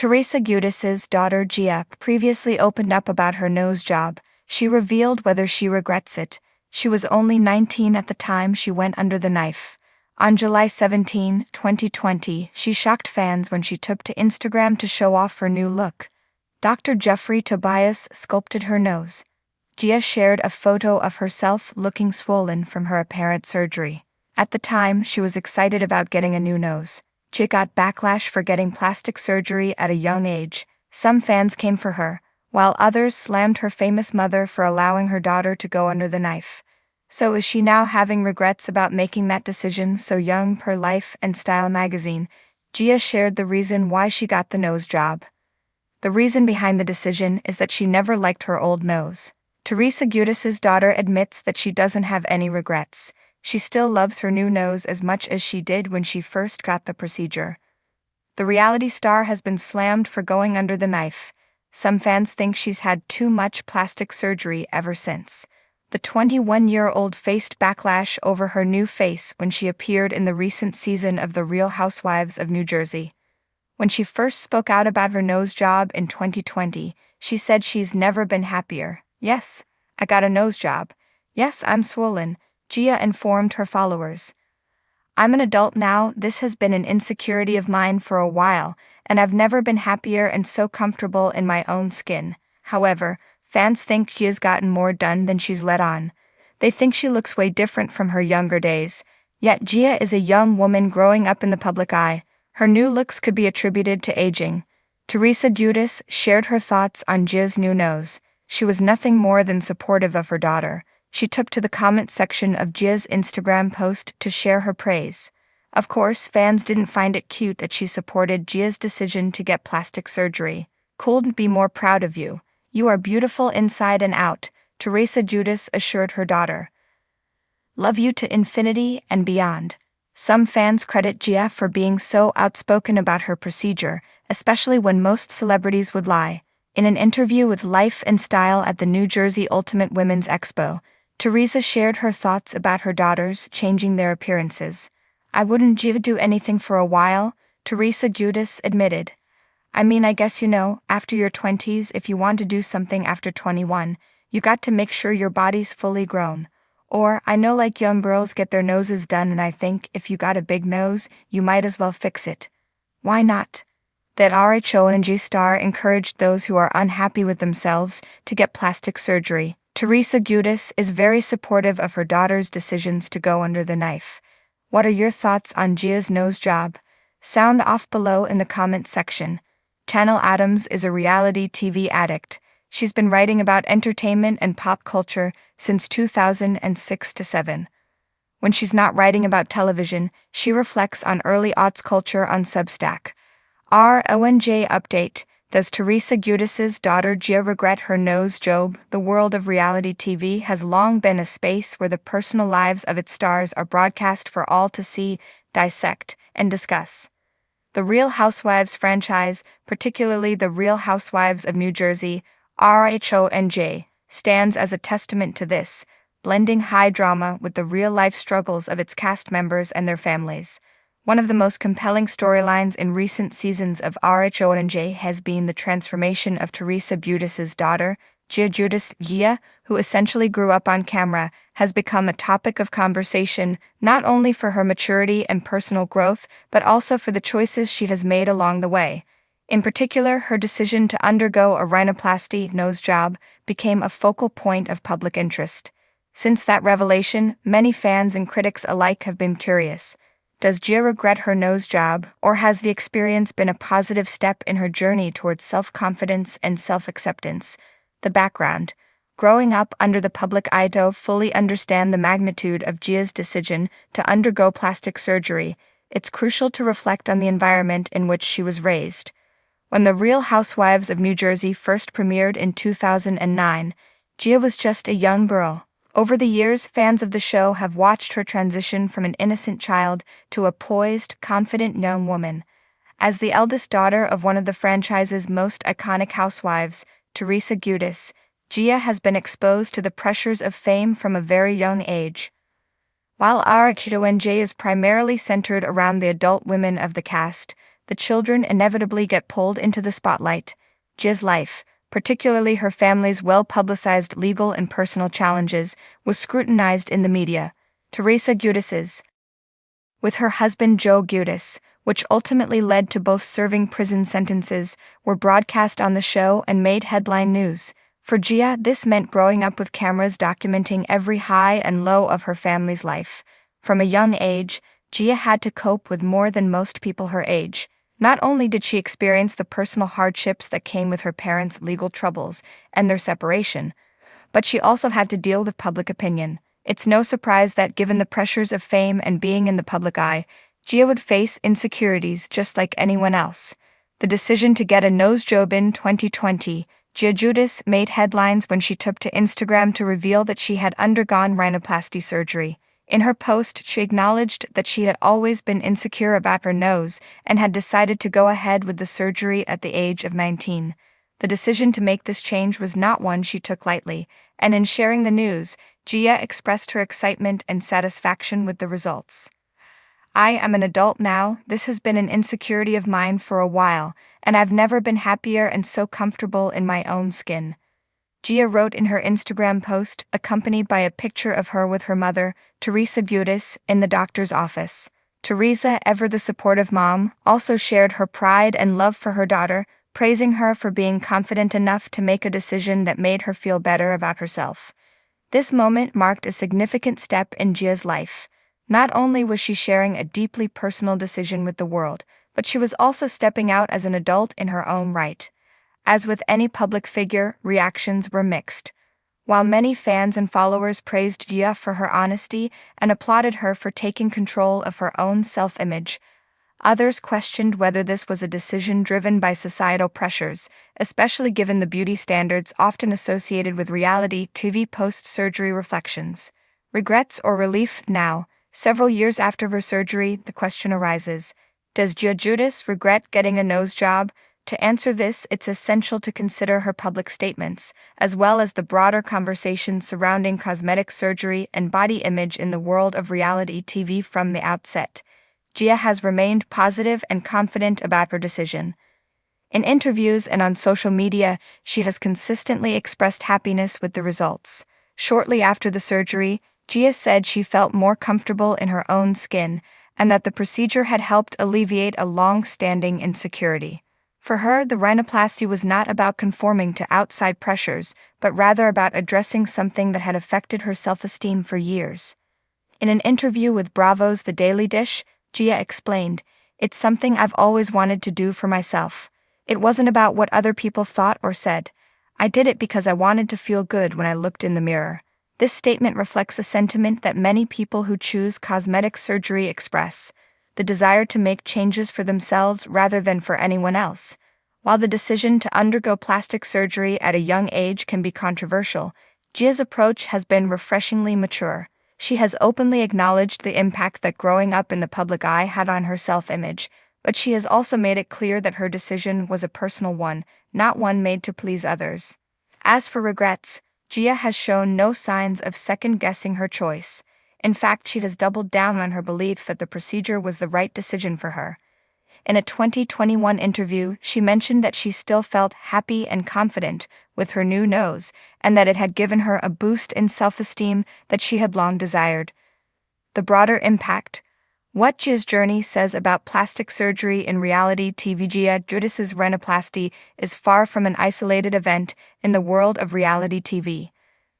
Teresa Giudice's daughter Gia previously opened up about her nose job. She revealed whether she regrets it. She was only 19 at the time she went under the knife. On July 17, 2020, she shocked fans when she took to Instagram to show off her new look. Dr. Jeffrey Tobias sculpted her nose. Gia shared a photo of herself looking swollen from her apparent surgery. At the time, she was excited about getting a new nose. Gia got backlash for getting plastic surgery at a young age. Some fans came for her, while others slammed her famous mother for allowing her daughter to go under the knife. So is she now having regrets about making that decision so young? Per Life and Style magazine, Gia shared the reason why she got the nose job. The reason behind the decision is that she never liked her old nose. Teresa Giudice's daughter admits that she doesn't have any regrets. She still loves her new nose as much as she did when she first got the procedure. The reality star has been slammed for going under the knife. Some fans think she's had too much plastic surgery ever since. The 21-year-old faced backlash over her new face when she appeared in the recent season of The Real Housewives of New Jersey. When she first spoke out about her nose job in 2020, she said she's never been happier. "Yes, I got a nose job. Yes, I'm swollen," Gia informed her followers. "I'm an adult now. This has been an insecurity of mine for a while, and I've never been happier and so comfortable in my own skin." However, fans think Gia's gotten more done than she's let on. They think she looks way different from her younger days. Yet Gia is a young woman growing up in the public eye. Her new looks could be attributed to aging. Teresa Giudice shared her thoughts on Gia's new nose. She was nothing more than supportive of her daughter. She took to the comment section of Gia's Instagram post to share her praise. Of course, fans didn't find it cute that she supported Gia's decision to get plastic surgery. "Couldn't be more proud of you. You are beautiful inside and out," Teresa Giudice assured her daughter. "Love you to infinity and beyond." Some fans credit Gia for being so outspoken about her procedure, especially when most celebrities would lie. In an interview with Life and Style at the New Jersey Ultimate Women's Expo, Teresa shared her thoughts about her daughters changing their appearances. "I wouldn't do anything for a while," Teresa Giudice admitted. "I mean, I guess after your 20s, if you want to do something after 21, you got to make sure your body's fully grown. Or, I know young girls get their noses done, and I think if you got a big nose, you might as well fix it. Why not?" That RHONJ star encouraged those who are unhappy with themselves to get plastic surgery. Teresa Giudice is very supportive of her daughter's decisions to go under the knife. What are your thoughts on Gia's nose job? Sound off below in the comment section. Channel Adams is a reality TV addict. She's been writing about entertainment and pop culture since 2006-7. When she's not writing about television, she reflects on early aughts culture on Substack. RHONJ update: Does Teresa Giudice's daughter Gia regret her nose job? The world of reality TV has long been a space where the personal lives of its stars are broadcast for all to see, dissect, and discuss. The Real Housewives franchise, particularly The Real Housewives of New Jersey, RHONJ, stands as a testament to this, blending high drama with the real-life struggles of its cast members and their families. One of the most compelling storylines in recent seasons of RHONJ has been the transformation of Teresa Giudice's daughter, Giudice. Gia, who essentially grew up on camera, has become a topic of conversation not only for her maturity and personal growth, but also for the choices she has made along the way. In particular, her decision to undergo a rhinoplasty nose job became a focal point of public interest. Since that revelation, many fans and critics alike have been curious. Does Gia regret her nose job, or has the experience been a positive step in her journey towards self-confidence and self-acceptance? The background: growing up under the public eye to fully understand the magnitude of Gia's decision to undergo plastic surgery, it's crucial to reflect on the environment in which she was raised. When The Real Housewives of New Jersey first premiered in 2009, Gia was just a young girl. Over the years, fans of the show have watched her transition from an innocent child to a poised, confident young woman. As the eldest daughter of one of the franchise's most iconic housewives, Teresa Giudice, Gia has been exposed to the pressures of fame from a very young age. While RHONJ is primarily centered around the adult women of the cast, the children inevitably get pulled into the spotlight. Gia's life, particularly her family's well-publicized legal and personal challenges, was scrutinized in the media. Teresa Giudice's, with her husband Joe Giudice, which ultimately led to both serving prison sentences, were broadcast on the show and made headline news. For Gia, this meant growing up with cameras documenting every high and low of her family's life. From a young age, Gia had to cope with more than most people her age. Not only did she experience the personal hardships that came with her parents' legal troubles and their separation, but she also had to deal with public opinion. It's no surprise that, given the pressures of fame and being in the public eye, Gia would face insecurities just like anyone else. The decision to get a nose job in 2020, Giudice made headlines when she took to Instagram to reveal that she had undergone rhinoplasty surgery. In her post, she acknowledged that she had always been insecure about her nose and had decided to go ahead with the surgery at the age of 19. The decision to make this change was not one she took lightly, and in sharing the news, Gia expressed her excitement and satisfaction with the results. "I am an adult now. This has been an insecurity of mine for a while, and I've never been happier and so comfortable in my own skin," Gia wrote in her Instagram post, accompanied by a picture of her with her mother, Teresa Giudice, in the doctor's office. Teresa, ever the supportive mom, also shared her pride and love for her daughter, praising her for being confident enough to make a decision that made her feel better about herself. This moment marked a significant step in Gia's life. Not only was she sharing a deeply personal decision with the world, but she was also stepping out as an adult in her own right. As with any public figure, reactions were mixed. While many fans and followers praised Gia for her honesty and applauded her for taking control of her own self-image, others questioned whether this was a decision driven by societal pressures, especially given the beauty standards often associated with reality TV post-surgery reflections. Regrets or relief? Now, several years after her surgery, the question arises: does Giudice regret getting a nose job? To answer this, it's essential to consider her public statements, as well as the broader conversation surrounding cosmetic surgery and body image in the world of reality TV from the outset. Gia has remained positive and confident about her decision. In interviews and on social media, she has consistently expressed happiness with the results. Shortly after the surgery, Gia said she felt more comfortable in her own skin, and that the procedure had helped alleviate a long-standing insecurity. For her, the rhinoplasty was not about conforming to outside pressures, but rather about addressing something that had affected her self-esteem for years. In an interview with Bravo's The Daily Dish, Gia explained, "It's something I've always wanted to do for myself. It wasn't about what other people thought or said. I did it because I wanted to feel good when I looked in the mirror." This statement reflects a sentiment that many people who choose cosmetic surgery express: the desire to make changes for themselves rather than for anyone else. While the decision to undergo plastic surgery at a young age can be controversial, Gia's approach has been refreshingly mature. She has openly acknowledged the impact that growing up in the public eye had on her self-image, but she has also made it clear that her decision was a personal one, not one made to please others. As for regrets, Gia has shown no signs of second-guessing her choice. In fact, she has doubled down on her belief that the procedure was the right decision for her. In a 2021 interview, she mentioned that she still felt happy and confident with her new nose, and that it had given her a boost in self-esteem that she had long desired. The broader impact. What Gia's journey says about plastic surgery in reality TV. Giudice's rhinoplasty is far from an isolated event in the world of reality TV.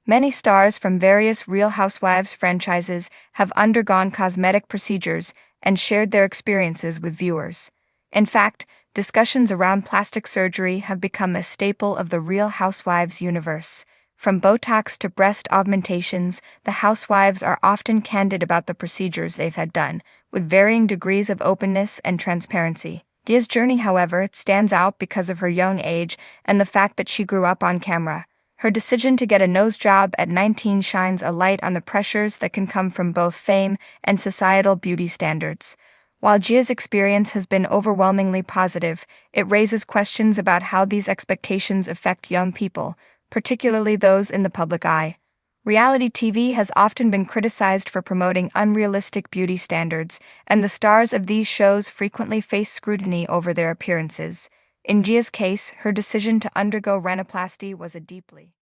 Many stars from various Real Housewives franchises have undergone cosmetic procedures and shared their experiences with viewers. In fact, discussions around plastic surgery have become a staple of the Real Housewives universe. From Botox to breast augmentations, the housewives are often candid about the procedures they've had done, with varying degrees of openness and transparency. Gia's journey, however, stands out because of her young age and the fact that she grew up on camera. Her decision to get a nose job at 19 shines a light on the pressures that can come from both fame and societal beauty standards. While Gia's experience has been overwhelmingly positive, it raises questions about how these expectations affect young people, particularly those in the public eye. Reality TV has often been criticized for promoting unrealistic beauty standards, and the stars of these shows frequently face scrutiny over their appearances. In Gia's case, her decision to undergo rhinoplasty was a deeply